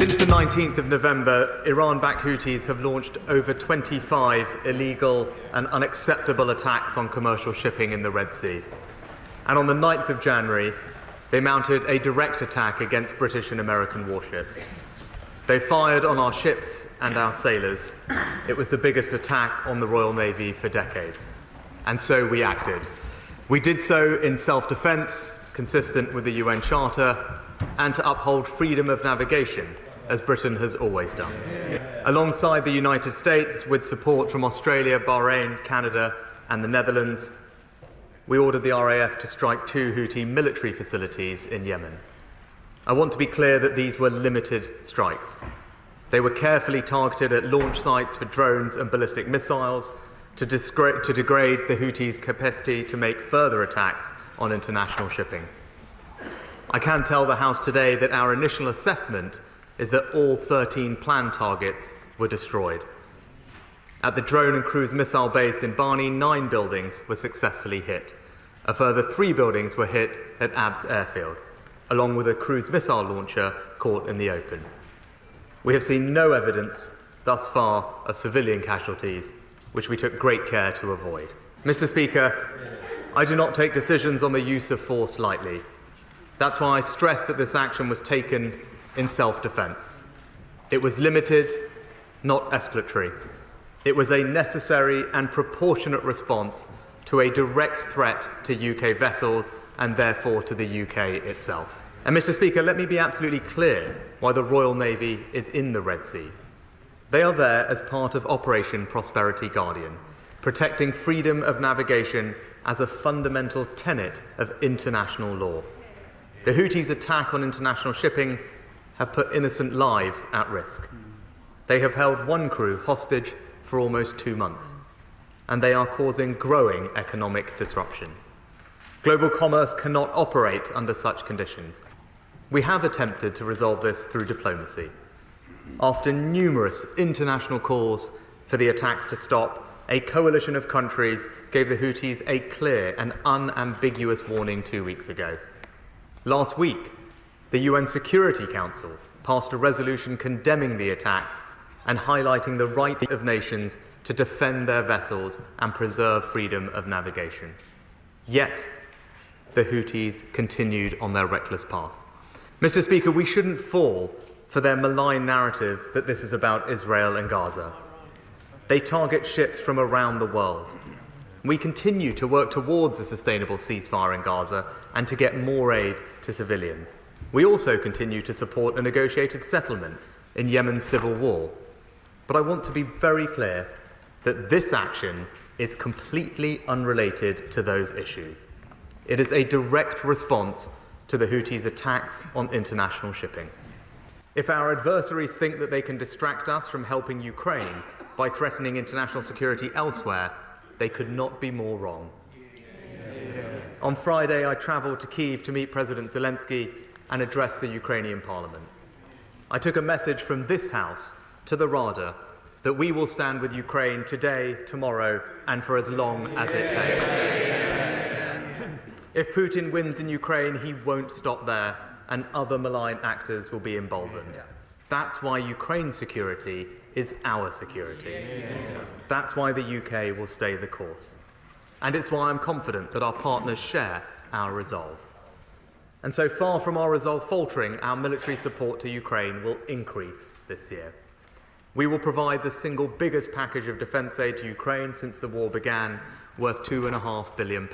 Since the 19th of November, Iran-backed Houthis have launched over 25 illegal and unacceptable attacks on commercial shipping in the Red Sea. And on the 9th of January, they mounted a direct attack against British and American warships. They fired on our ships and our sailors. It was the biggest attack on the Royal Navy for decades. And so we acted. We did so in self-defense, consistent with the UN Charter, and to uphold freedom of navigation, as Britain has always done. Alongside the United States, with support from Australia, Bahrain, Canada, and the Netherlands, we ordered the RAF to strike 2 Houthi military facilities in Yemen. I want to be clear that these were limited strikes. They were carefully targeted at launch sites for drones and ballistic missiles to degrade the Houthis' capacity to make further attacks on international shipping. I can tell the House today that our initial assessment is that all 13 planned targets were destroyed. At the drone and cruise missile base in Barni, 9 buildings were successfully hit. A further 3 buildings were hit at Abs airfield, along with a cruise missile launcher caught in the open. We have seen no evidence thus far of civilian casualties, which we took great care to avoid. Mr. Speaker, I do not take decisions on the use of force lightly. That's why I stress that this action was taken in self-defense. It was limited, not escalatory. It was a necessary and proportionate response to a direct threat to UK vessels and therefore to the UK itself. And Mr. Speaker, let me be absolutely clear why the Royal Navy is in the Red Sea. They are there as part of Operation Prosperity Guardian, protecting freedom of navigation as a fundamental tenet of international law. The Houthis' attack on international shipping have put innocent lives at risk. They have held 1 crew hostage for almost 2 months, and they are causing growing economic disruption. Global commerce cannot operate under such conditions. We have attempted to resolve this through diplomacy. After numerous international calls for the attacks to stop, a coalition of countries gave the Houthis a clear and unambiguous warning 2 weeks ago. Last week, the UN Security Council passed a resolution condemning the attacks and highlighting the right of nations to defend their vessels and preserve freedom of navigation. Yet, the Houthis continued on their reckless path. Mr. Speaker, we shouldn't fall for their malign narrative that this is about Israel and Gaza. They target ships from around the world. We continue to work towards a sustainable ceasefire in Gaza and to get more aid to civilians. We also continue to support a negotiated settlement in Yemen's civil war. But I want to be very clear that this action is completely unrelated to those issues. It is a direct response to the Houthis' attacks on international shipping. If our adversaries think that they can distract us from helping Ukraine by threatening international security elsewhere, they could not be more wrong. On Friday, I travelled to Kyiv to meet President Zelensky and address the Ukrainian Parliament. I took a message from this House to the Rada that we will stand with Ukraine today, tomorrow, and for as long as it takes. If Putin wins in Ukraine, he won't stop there, and other malign actors will be emboldened. That's why Ukraine's security is our security. That's why the UK will stay the course. And it's why I'm confident that our partners share our resolve. And so far from our resolve faltering, our military support to Ukraine will increase this year. We will provide the single biggest package of defence aid to Ukraine since the war began, worth £2.5 billion.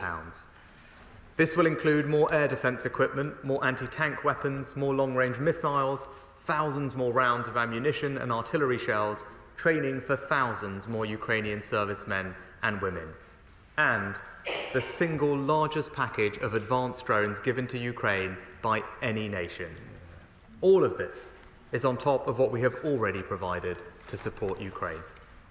This will include more air defence equipment, more anti-tank weapons, more long-range missiles, thousands more rounds of ammunition and artillery shells, training for thousands more Ukrainian servicemen and women, and the single largest package of advanced drones given to Ukraine by any nation. All of this is on top of what we have already provided to support Ukraine.